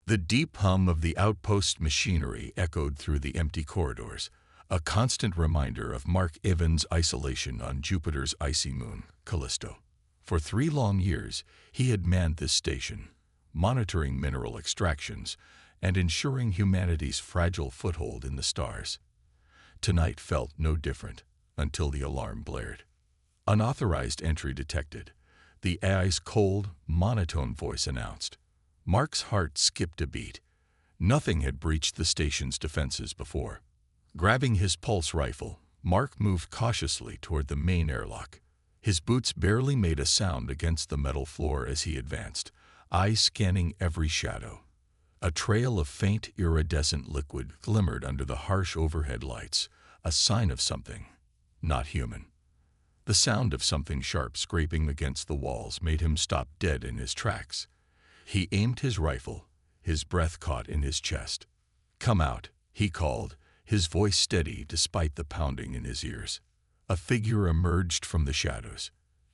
The deep hum of the outpost machinery echoed through the empty corridors, a constant reminder of Mark Evans' isolation on Jupiter's icy moon, Callisto. For 3 long years, he had manned this station, monitoring mineral extractions and ensuring humanity's fragile foothold in the stars. Tonight felt no different until the alarm blared. Unauthorized entry detected, the AI's cold, monotone voice announced. Mark's heart skipped a beat. Nothing had breached the station's defenses before. Grabbing his pulse rifle, Mark moved cautiously toward the main airlock. His boots barely made a sound against the metal floor as he advanced, eyes scanning every shadow. A trail of faint, iridescent liquid glimmered under the harsh overhead lights, a sign of something not human. The sound of something sharp scraping against the walls made him stop dead in his tracks. He aimed his rifle, his breath caught in his chest. "Come out," he called, his voice steady despite the pounding in his ears. A figure emerged from the shadows.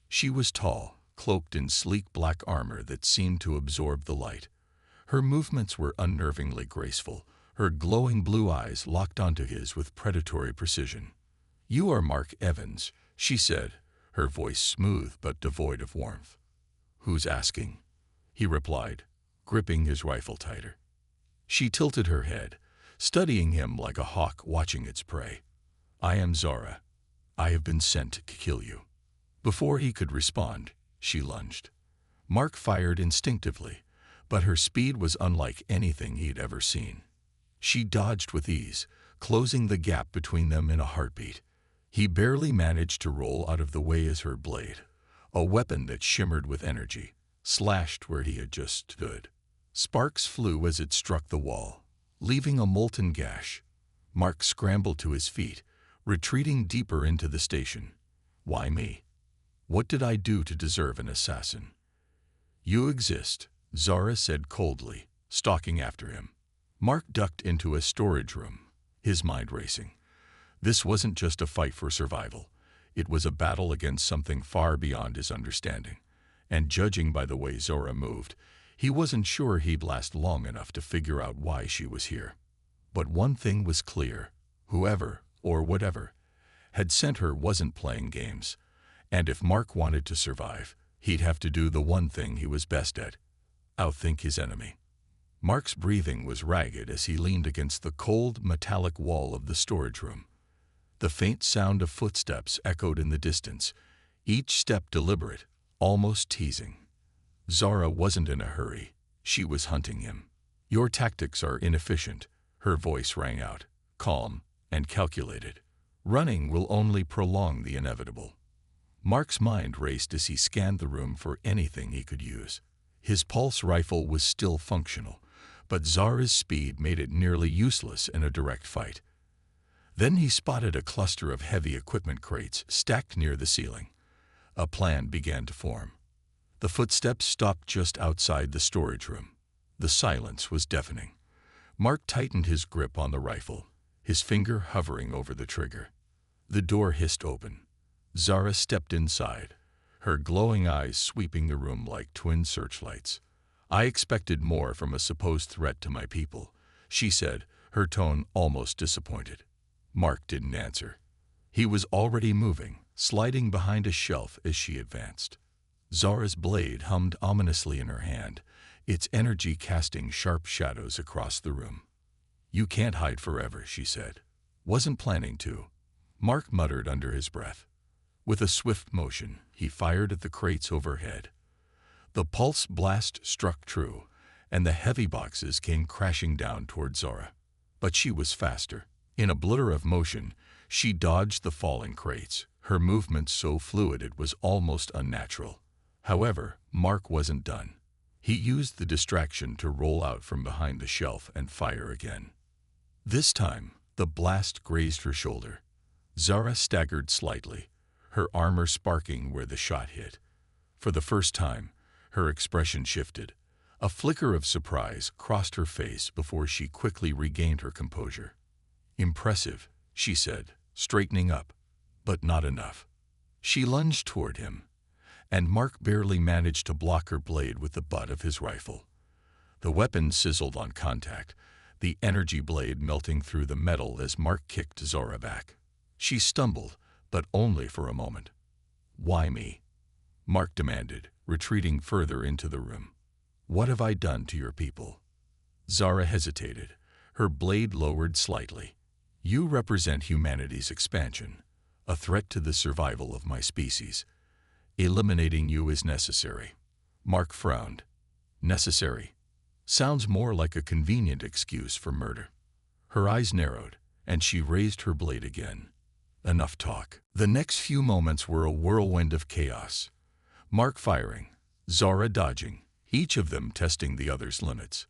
She was tall, cloaked in sleek black armor that seemed to absorb the light. Her movements were unnervingly graceful, her glowing blue eyes locked onto his with predatory precision. "You are Mark Evans," she said, her voice smooth but devoid of warmth. "Who's asking?" he replied, gripping his rifle tighter. She tilted her head, studying him like a hawk watching its prey. "I am Zara. I have been sent to kill you." Before he could respond, she lunged. Mark fired instinctively, but her speed was unlike anything he'd ever seen. She dodged with ease, closing the gap between them in a heartbeat. He barely managed to roll out of the way as her blade, a weapon that shimmered with energy, slashed where he had just stood. Sparks flew as it struck the wall, leaving a molten gash. Mark scrambled to his feet, retreating deeper into the station. "Why me? What did I do to deserve an assassin?" "You exist," Zara said coldly, stalking after him. Mark ducked into a storage room, his mind racing. This wasn't just a fight for survival. It was a battle against something far beyond his understanding. And judging by the way Zara moved, he wasn't sure he'd last long enough to figure out why she was here. But one thing was clear: whoever, or whatever, had sent her wasn't playing games. And if Mark wanted to survive, he'd have to do the one thing he was best at: outthink his enemy. Mark's breathing was ragged as he leaned against the cold, metallic wall of the storage room. The faint sound of footsteps echoed in the distance, each step deliberate, almost teasing. Zara wasn't in a hurry. She was hunting him. "Your tactics are inefficient," her voice rang out, calm and calculated. "Running will only prolong the inevitable." Mark's mind raced as he scanned the room for anything he could use. His pulse rifle was still functional, but Zara's speed made it nearly useless in a direct fight. Then he spotted a cluster of heavy equipment crates stacked near the ceiling. A plan began to form. The footsteps stopped just outside the storage room. The silence was deafening. Mark tightened his grip on the rifle, his finger hovering over the trigger. The door hissed open. Zara stepped inside, her glowing eyes sweeping the room like twin searchlights. "I expected more from a supposed threat to my people," she said, her tone almost disappointed. Mark didn't answer. He was already moving, sliding behind a shelf as she advanced. Zara's blade hummed ominously in her hand, its energy casting sharp shadows across the room. "You can't hide forever," she said. "Wasn't planning to." Mark muttered under his breath. With a swift motion, he fired at the crates overhead. The pulse blast struck true, and the heavy boxes came crashing down toward Zara. But she was faster. In a blur of motion, she dodged the falling crates, her movements so fluid it was almost unnatural. However, Mark wasn't done. He used the distraction to roll out from behind the shelf and fire again. This time, the blast grazed her shoulder. Zara staggered slightly, her armor sparking where the shot hit. For the first time, her expression shifted. A flicker of surprise crossed her face before she quickly regained her composure. "Impressive," she said, straightening up, "but not enough." She lunged toward him, and Mark barely managed to block her blade with the butt of his rifle. The weapon sizzled on contact, the energy blade melting through the metal as Mark kicked Zara back. She stumbled, but only for a moment. "Why me?" Mark demanded, retreating further into the room. "What have I done to your people?" Zara hesitated, her blade lowered slightly. "You represent humanity's expansion, a threat to the survival of my species. Eliminating you is necessary." Mark frowned. "Necessary? Sounds more like a convenient excuse for murder." Her eyes narrowed, and she raised her blade again. Enough talk. The next few moments were a whirlwind of chaos. Mark firing, Zara dodging, each of them testing the other's limits.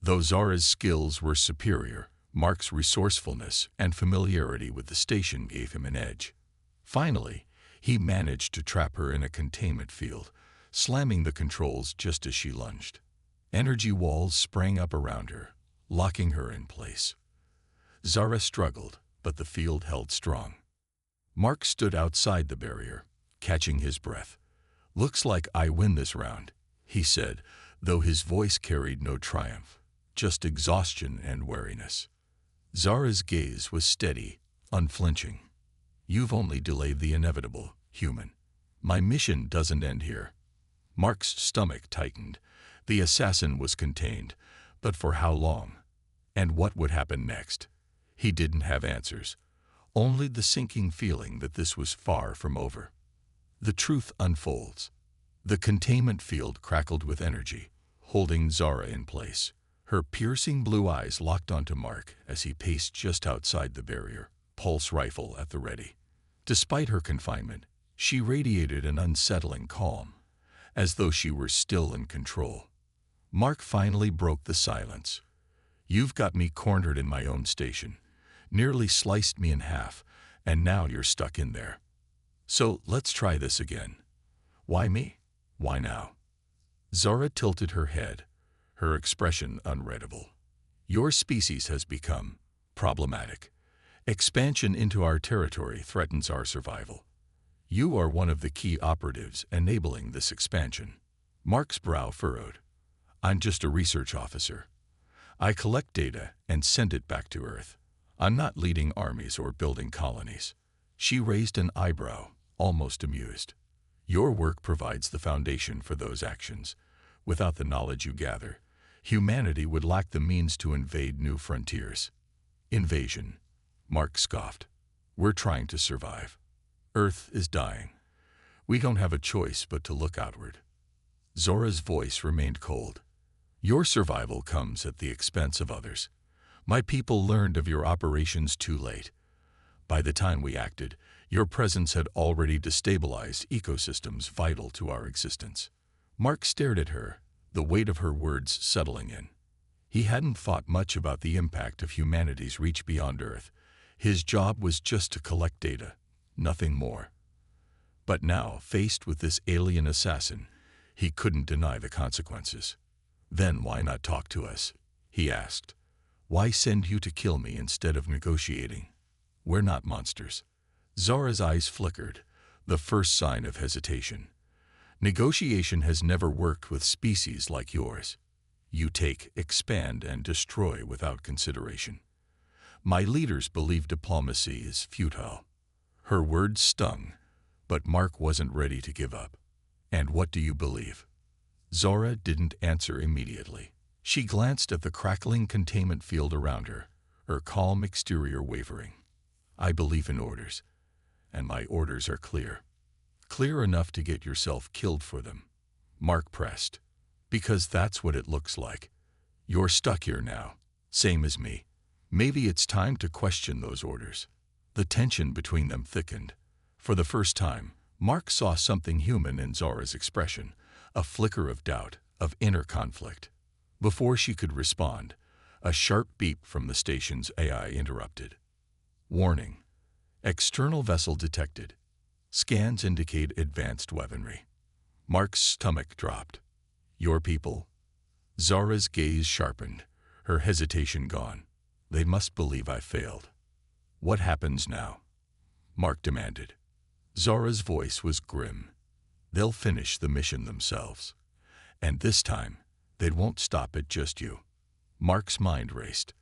Though Zara's skills were superior, Mark's resourcefulness and familiarity with the station gave him an edge. Finally, he managed to trap her in a containment field, slamming the controls just as she lunged. Energy walls sprang up around her, locking her in place. Zara struggled, but the field held strong. Mark stood outside the barrier, catching his breath. "Looks like I win this round," he said, though his voice carried no triumph, just exhaustion and weariness. Zara's gaze was steady, unflinching. "You've only delayed the inevitable, human. My mission doesn't end here." Mark's stomach tightened. The assassin was contained, but for how long? And what would happen next? He didn't have answers, only the sinking feeling that this was far from over. The truth unfolds. The containment field crackled with energy, holding Zara in place. Her piercing blue eyes locked onto Mark as he paced just outside the barrier, pulse rifle at the ready. Despite her confinement, she radiated an unsettling calm, as though she were still in control. Mark finally broke the silence. "You've got me cornered in my own station, nearly sliced me in half, and now you're stuck in there. So let's try this again." "Why me? Why now?" Zara tilted her head, her expression unreadable. "Your species has become problematic. Expansion into our territory threatens our survival. You are one of the key operatives enabling this expansion." Mark's brow furrowed. "I'm just a research officer. I collect data and send it back to Earth. I'm not leading armies or building colonies." She raised an eyebrow, almost amused. "Your work provides the foundation for those actions. Without the knowledge you gather, humanity would lack the means to invade new frontiers." "Invasion," Mark scoffed. "We're trying to survive. Earth is dying. We don't have a choice but to look outward." Zora's voice remained cold. "Your survival comes at the expense of others. My people learned of your operations too late. By the time we acted, your presence had already destabilized ecosystems vital to our existence." Mark stared at her, the weight of her words settling in. He hadn't thought much about the impact of humanity's reach beyond Earth. His job was just to collect data, nothing more. But now, faced with this alien assassin, he couldn't deny the consequences. "Then why not talk to us?" he asked. "Why send you to kill me instead of negotiating? We're not monsters." Zara's eyes flickered, the first sign of hesitation. "Negotiation has never worked with species like yours. You take, expand, and destroy without consideration. My leaders believe diplomacy is futile." Her words stung, but Mark wasn't ready to give up. "And what do you believe?" Zara didn't answer immediately. She glanced at the crackling containment field around her, her calm exterior wavering. "I believe in orders, and my orders are clear. Clear enough to get yourself killed for them." Mark pressed. "Because that's what it looks like. You're stuck here now, same as me. Maybe it's time to question those orders." The tension between them thickened. For the first time, Mark saw something human in Zara's expression, a flicker of doubt, of inner conflict. Before she could respond, a sharp beep from the station's AI interrupted. "Warning. External vessel detected. Scans indicate advanced weaponry." Mark's stomach dropped. "Your people?" Zara's gaze sharpened, her hesitation gone. "They must believe I failed." "What happens now?" Mark demanded. Zara's voice was grim. "They'll finish the mission themselves. And this time, They won't stop at just you. Mark's mind raced.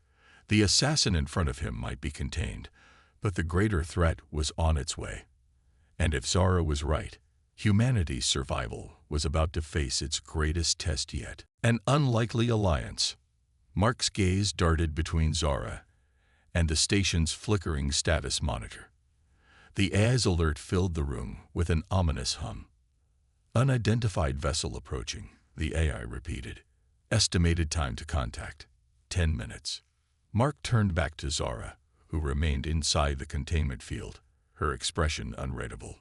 The assassin in front of him might be contained, but the greater threat was on its way. And if Zara was right, humanity's survival was about to face its greatest test yet. An unlikely alliance. Mark's gaze darted between Zara and the station's flickering status monitor. The AI's alert filled the room with an ominous hum. Unidentified vessel approaching, the AI repeated. Estimated time to contact, 10 minutes. Mark turned back to Zara, who remained inside the containment field, her expression unreadable.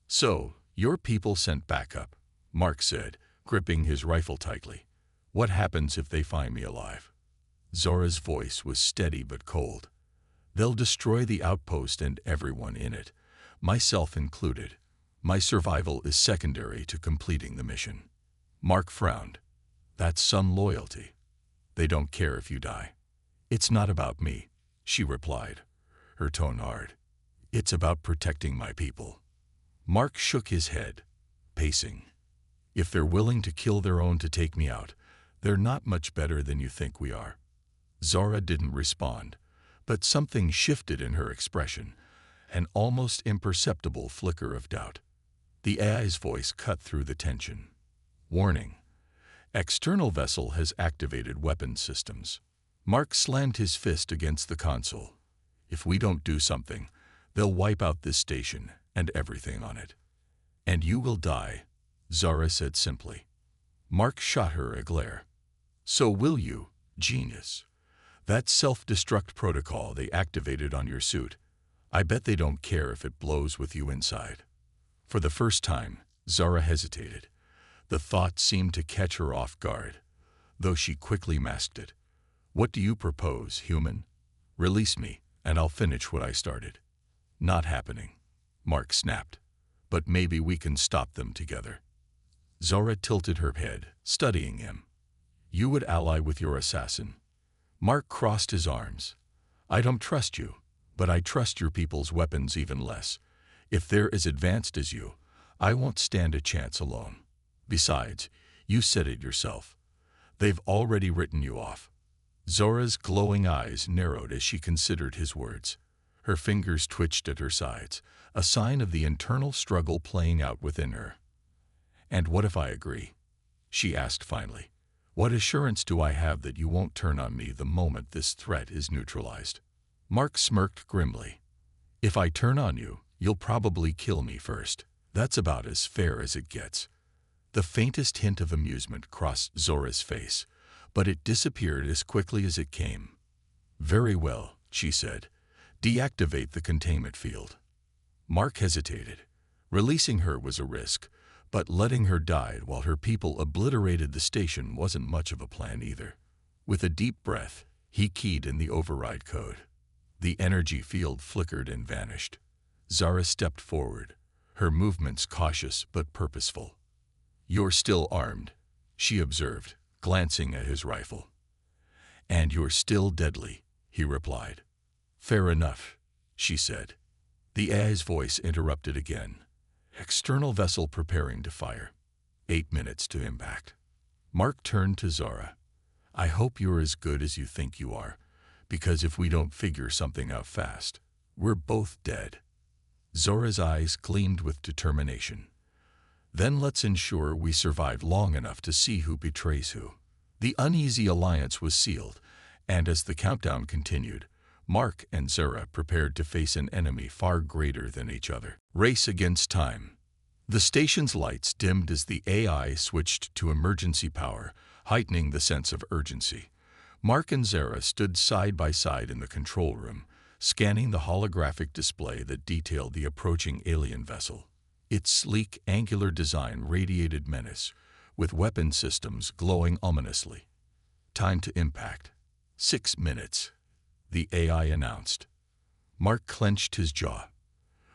So, your people sent backup, Mark said, gripping his rifle tightly. What happens if they find me alive? Zara's voice was steady but cold. They'll destroy the outpost and everyone in it, myself included. My survival is secondary to completing the mission. Mark frowned. That's some loyalty. They don't care if you die. It's not about me, she replied, her tone hard. It's about protecting my people. Mark shook his head, pacing. If they're willing to kill their own to take me out, they're not much better than you think we are. Zara didn't respond, but something shifted in her expression, an almost imperceptible flicker of doubt. The AI's voice cut through the tension. Warning. External vessel has activated weapons systems. Mark slammed his fist against the console. If we don't do something, they'll wipe out this station and everything on it. And you will die, Zara said simply. Mark shot her a glare. So will you, genius. That self-destruct protocol they activated on your suit, I bet they don't care if it blows with you inside. For the first time, Zara hesitated. The thought seemed to catch her off guard, though she quickly masked it. What do you propose, human? Release me, and I'll finish what I started. Not happening, Mark snapped. But maybe we can stop them together. Zara tilted her head, studying him. You would ally with your assassin. Mark crossed his arms. I don't trust you, but I trust your people's weapons even less. If they're as advanced as you, I won't stand a chance alone. Besides, you said it yourself. They've already written you off. Zara's glowing eyes narrowed as she considered his words. Her fingers twitched at her sides, a sign of the internal struggle playing out within her. And what if I agree? She asked finally. What assurance do I have that you won't turn on me the moment this threat is neutralized? Mark smirked grimly. If I turn on you, you'll probably kill me first. That's about as fair as it gets. The faintest hint of amusement crossed Zara's face, but it disappeared as quickly as it came. Very well, she said. Deactivate the containment field. Mark hesitated. Releasing her was a risk, but letting her die while her people obliterated the station wasn't much of a plan either. With a deep breath, he keyed in the override code. The energy field flickered and vanished. Zara stepped forward, her movements cautious but purposeful. You're still armed, she observed, glancing at his rifle. And you're still deadly, he replied. Fair enough, she said. The AI's voice interrupted again. External vessel preparing to fire. 8 minutes to impact. Mark turned to Zara. I hope you're as good as you think you are, because if we don't figure something out fast, we're both dead. Zara's eyes gleamed with determination. Then let's ensure we survive long enough to see who betrays who. The uneasy alliance was sealed, and as the countdown continued, Mark and Zara prepared to face an enemy far greater than each other. Race against time. The station's lights dimmed as the AI switched to emergency power, heightening the sense of urgency. Mark and Zara stood side by side in the control room, scanning the holographic display that detailed the approaching alien vessel. Its sleek, angular design radiated menace, with weapon systems glowing ominously. Time to impact. 6 minutes, the AI announced. Mark clenched his jaw.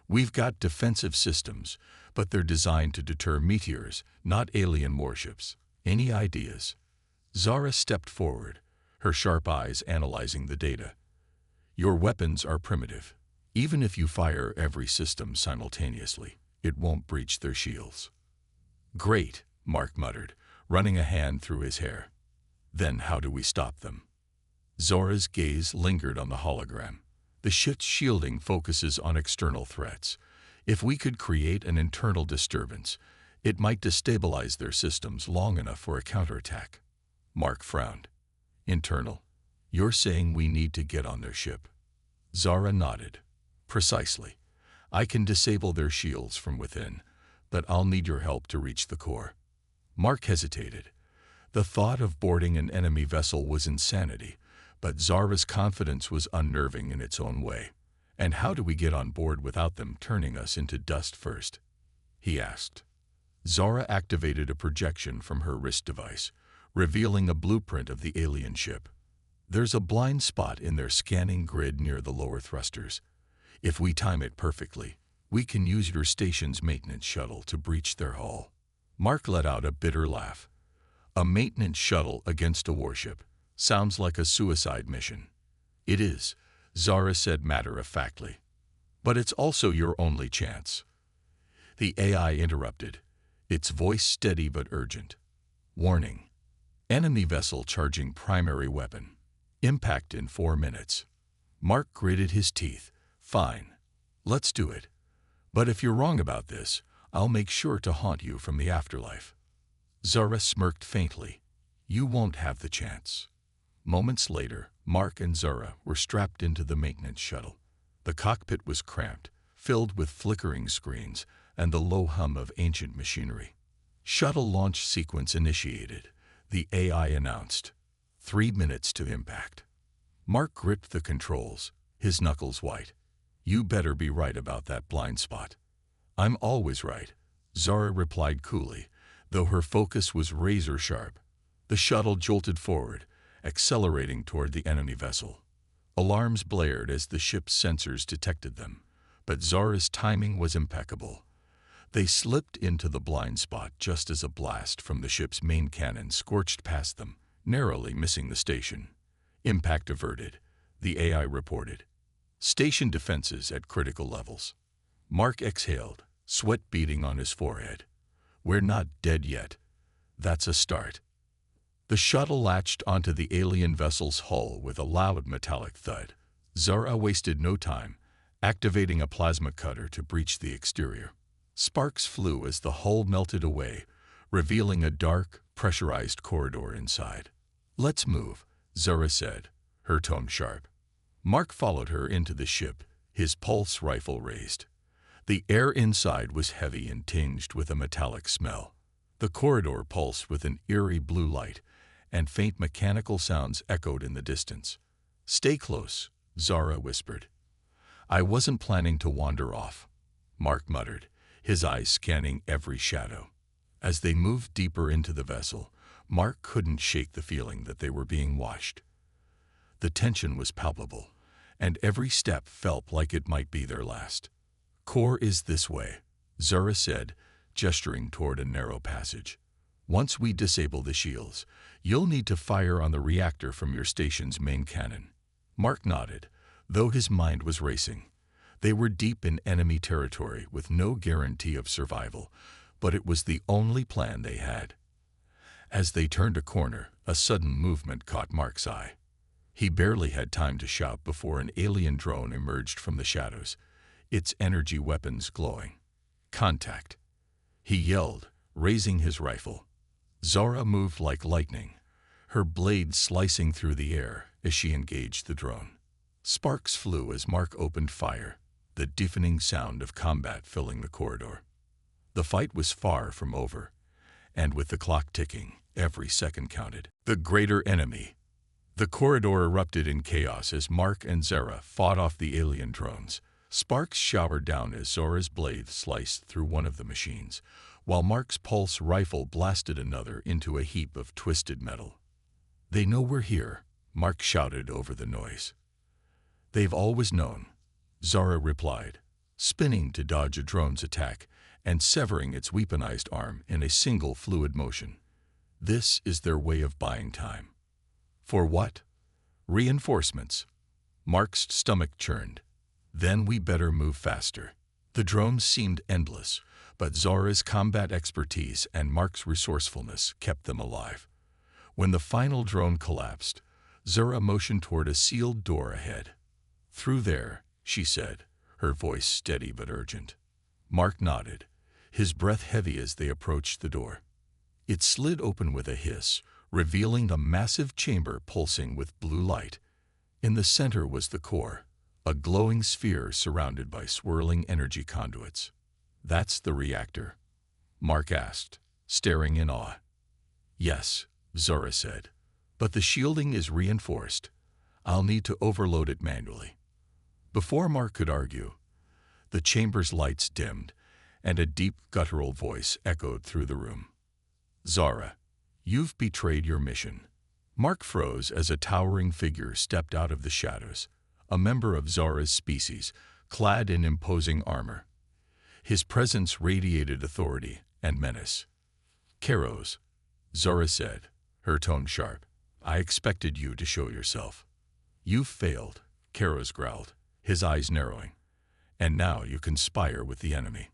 We've got defensive systems, but they're designed to deter meteors, not alien warships. Any ideas? Zara stepped forward, her sharp eyes analyzing the data. Your weapons are primitive. Even if you fire every system simultaneously, it won't breach their shields. Great, Mark muttered, running a hand through his hair. Then how do we stop them? Zara's gaze lingered on the hologram. The ship's shielding focuses on external threats. If we could create an internal disturbance, it might destabilize their systems long enough for a counterattack. Mark frowned. Internal? You're saying we need to get on their ship? Zara nodded. Precisely. I can disable their shields from within, but I'll need your help to reach the core. Mark hesitated. The thought of boarding an enemy vessel was insanity, but Zara's confidence was unnerving in its own way. And how do we get on board without them turning us into dust first? He asked. Zara activated a projection from her wrist device, revealing a blueprint of the alien ship. There's a blind spot in their scanning grid near the lower thrusters. If we time it perfectly, we can use your station's maintenance shuttle to breach their hull. Mark let out a bitter laugh. A maintenance shuttle against a warship sounds like a suicide mission. It is, Zara said matter-of-factly. But it's also your only chance. The AI interrupted, its voice steady but urgent. Warning. Enemy vessel charging primary weapon. Impact in 4 minutes. Mark gritted his teeth. Fine. Let's do it. But if you're wrong about this, I'll make sure to haunt you from the afterlife. Zara smirked faintly. You won't have the chance. Moments later, Mark and Zara were strapped into the maintenance shuttle. The cockpit was cramped, filled with flickering screens and the low hum of ancient machinery. Shuttle launch sequence initiated, the AI announced. 3 minutes to impact. Mark gripped the controls, his knuckles white. You better be right about that blind spot. I'm always right, Zara replied coolly, though her focus was razor sharp. The shuttle jolted forward, accelerating toward the enemy vessel. Alarms blared as the ship's sensors detected them, but Zara's timing was impeccable. They slipped into the blind spot just as a blast from the ship's main cannon scorched past them, narrowly missing the station. Impact averted, the AI reported. Station defenses at critical levels. Mark exhaled, sweat beading on his forehead. We're not dead yet. That's a start. The shuttle latched onto the alien vessel's hull with a loud metallic thud. Zara wasted no time, activating a plasma cutter to breach the exterior. Sparks flew as the hull melted away, revealing a dark, pressurized corridor inside. Let's move, Zara said, her tone sharp. Mark followed her into the ship, his pulse rifle raised. The air inside was heavy and tinged with a metallic smell. The corridor pulsed with an eerie blue light, and faint mechanical sounds echoed in the distance. Stay close, Zara whispered. I wasn't planning to wander off, Mark muttered, his eyes scanning every shadow. As they moved deeper into the vessel, Mark couldn't shake the feeling that they were being watched. The tension was palpable, and every step felt like it might be their last. Core is this way, Zara said, gesturing toward a narrow passage. Once we disable the shields, you'll need to fire on the reactor from your station's main cannon. Mark nodded, though his mind was racing. They were deep in enemy territory with no guarantee of survival, but it was the only plan they had. As they turned a corner, a sudden movement caught Mark's eye. He barely had time to shout before an alien drone emerged from the shadows, its energy weapons glowing. Contact! He yelled, raising his rifle. Zara moved like lightning, her blade slicing through the air as she engaged the drone. Sparks flew as Mark opened fire, the deafening sound of combat filling the corridor. The fight was far from over, and with the clock ticking, every second counted. The greater enemy. The corridor erupted in chaos as Mark and Zara fought off the alien drones. Sparks showered down as Zara's blade sliced through one of the machines, while Mark's pulse rifle blasted another into a heap of twisted metal. They know we're here, Mark shouted over the noise. They've always known, Zara replied, spinning to dodge a drone's attack and severing its weaponized arm in a single fluid motion. This is their way of buying time. For what? Reinforcements. Mark's stomach churned. Then we better move faster. The drones seemed endless, but Zara's combat expertise and Mark's resourcefulness kept them alive. When the final drone collapsed, Zara motioned toward a sealed door ahead. "Through there," she said, her voice steady but urgent. Mark nodded, his breath heavy as they approached the door. It slid open with a hiss, revealing a massive chamber pulsing with blue light. In the center was the core, a glowing sphere surrounded by swirling energy conduits. "That's the reactor?" Mark asked, staring in awe. "Yes," Zara said, "but the shielding is reinforced. I'll need to overload it manually." Before Mark could argue, the chamber's lights dimmed, and a deep guttural voice echoed through the room. "Zara, you've betrayed your mission." Mark froze as a towering figure stepped out of the shadows, a member of Zara's species, clad in imposing armor. His presence radiated authority and menace. "Keros," Zara said, her tone sharp, "I expected you to show yourself." "You've failed," Keros growled, his eyes narrowing. "And now you conspire with the enemy."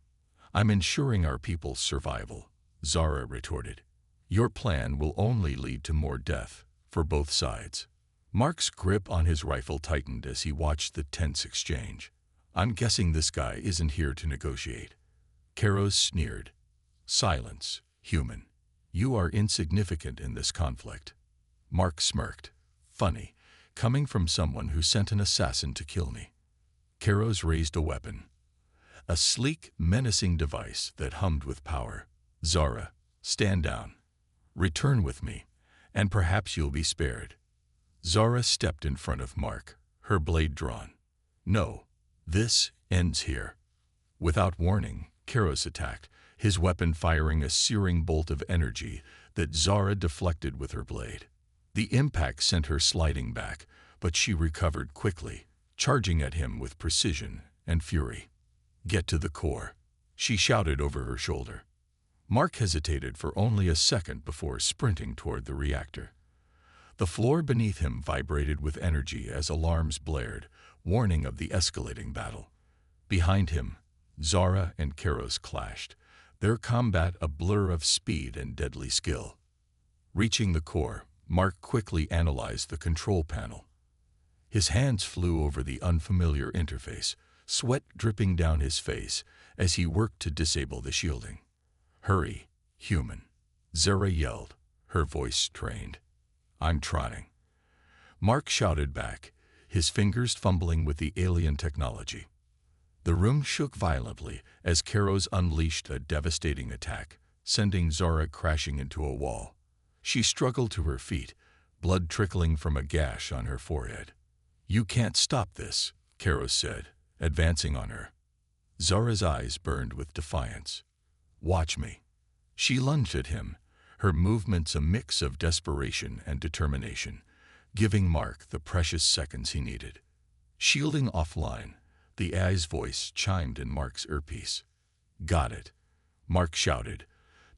"I'm ensuring our people's survival," Zara retorted. "Your plan will only lead to more death, for both sides." Mark's grip on his rifle tightened as he watched the tense exchange. "I'm guessing this guy isn't here to negotiate." Keros sneered. "Silence, human. You are insignificant in this conflict." Mark smirked. "Funny, coming from someone who sent an assassin to kill me." Keros raised a weapon, a sleek, menacing device that hummed with power. "Zara, stand down. Return with me, and perhaps you'll be spared." Zara stepped in front of Mark, her blade drawn. "No, this ends here." Without warning, Keros attacked, his weapon firing a searing bolt of energy that Zara deflected with her blade. The impact sent her sliding back, but she recovered quickly, charging at him with precision and fury. "Get to the core," she shouted over her shoulder. Mark hesitated for only a second before sprinting toward the reactor. The floor beneath him vibrated with energy as alarms blared, warning of the escalating battle. Behind him, Zara and Keros clashed, their combat a blur of speed and deadly skill. Reaching the core, Mark quickly analyzed the control panel. His hands flew over the unfamiliar interface, sweat dripping down his face as he worked to disable the shielding. "Hurry, human," Zara yelled, her voice strained. "I'm trying." Mark shouted back, his fingers fumbling with the alien technology. The room shook violently as Keros unleashed a devastating attack, sending Zara crashing into a wall. She struggled to her feet, blood trickling from a gash on her forehead. "You can't stop this," Keros said, advancing on her. Zara's eyes burned with defiance. "Watch me." She lunged at him, her movements a mix of desperation and determination, giving Mark the precious seconds he needed. Shielding offline, the AI's voice chimed in Mark's earpiece. "Got it," Mark shouted,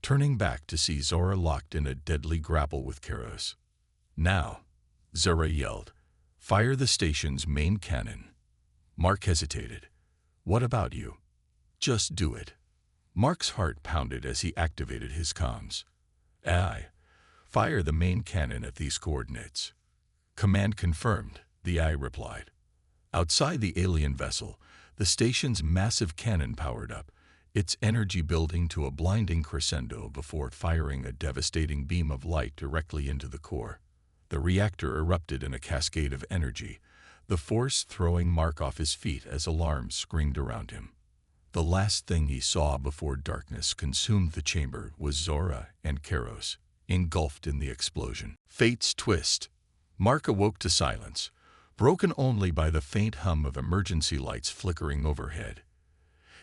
turning back to see Zara locked in a deadly grapple with Keros. "Now," Zara yelled, "fire the station's main cannon." Mark hesitated. "What about you?" "Just do it." Mark's heart pounded as he activated his comms. "AI, fire the main cannon at these coordinates." "Command confirmed," the AI replied. Outside the alien vessel, the station's massive cannon powered up, its energy building to a blinding crescendo before firing a devastating beam of light directly into the core. The reactor erupted in a cascade of energy, the force throwing Mark off his feet as alarms screamed around him. The last thing he saw before darkness consumed the chamber was Zara and Keros, engulfed in the explosion. Fate's twist. Mark awoke to silence, broken only by the faint hum of emergency lights flickering overhead.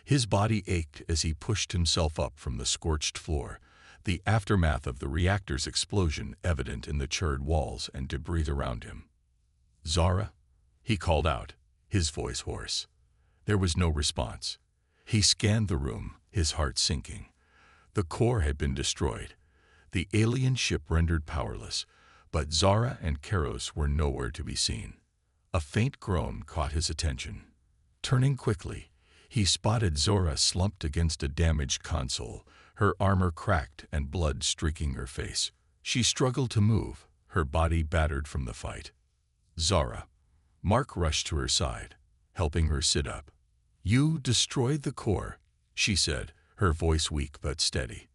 His body ached as he pushed himself up from the scorched floor, the aftermath of the reactor's explosion evident in the charred walls and debris around him. "Zara?" he called out, his voice hoarse. There was no response. He scanned the room, his heart sinking. The core had been destroyed, the alien ship rendered powerless, but Zara and Keros were nowhere to be seen. A faint groan caught his attention. Turning quickly, he spotted Zara slumped against a damaged console, her armor cracked and blood streaking her face. She struggled to move, her body battered from the fight. Zara. Mark rushed to her side, helping her sit up. "You destroyed the core," she said, her voice weak but steady.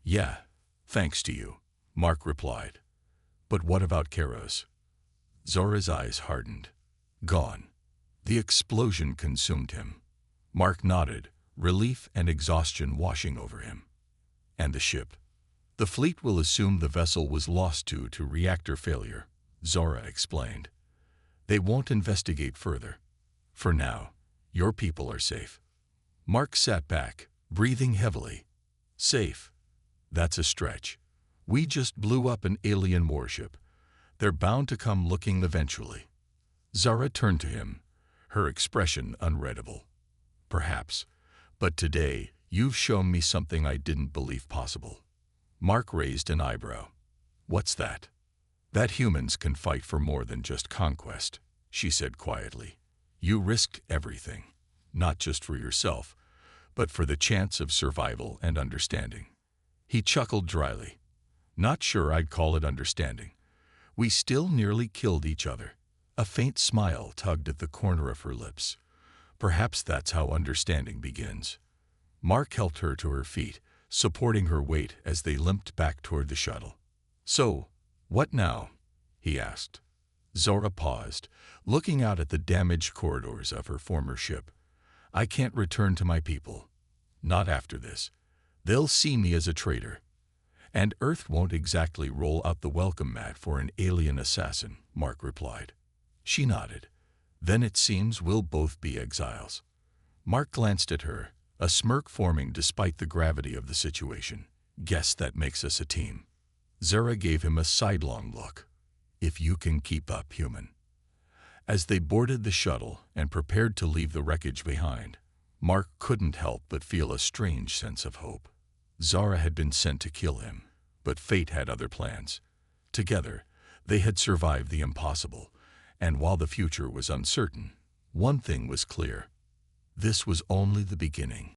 "Yeah, thanks to you," Mark replied. "But what about Kairos?" Zara's eyes hardened. "Gone." The explosion consumed him. Mark nodded, relief and exhaustion washing over him. "And the ship?" "The fleet will assume the vessel was lost due to reactor failure," Zara explained. "They won't investigate further. For now, your people are safe." Mark sat back, breathing heavily. "Safe? That's a stretch. We just blew up an alien warship. They're bound to come looking eventually." Zara turned to him, her expression unreadable. "Perhaps, but today you've shown me something I didn't believe possible." Mark raised an eyebrow. "What's that?" "That humans can fight for more than just conquest," she said quietly. "You risked everything, not just for yourself, but for the chance of survival and understanding." He chuckled dryly. "Not sure I'd call it understanding. We still nearly killed each other." A faint smile tugged at the corner of her lips. "Perhaps that's how understanding begins." Mark helped her to her feet, supporting her weight as they limped back toward the shuttle. "So, what now?" he asked. Zara paused, looking out at the damaged corridors of her former ship. "I can't return to my people. Not after this. They'll see me as a traitor. And Earth won't exactly roll out the welcome mat for an alien assassin," Mark replied. She nodded. "Then it seems we'll both be exiles." Mark glanced at her, a smirk forming despite the gravity of the situation. "Guess that makes us a team." Zara gave him a sidelong look. "If you can keep up, human." As they boarded the shuttle and prepared to leave the wreckage behind, Mark couldn't help but feel a strange sense of hope. Zara had been sent to kill him, but fate had other plans. Together, they had survived the impossible, and while the future was uncertain, one thing was clear. This was only the beginning.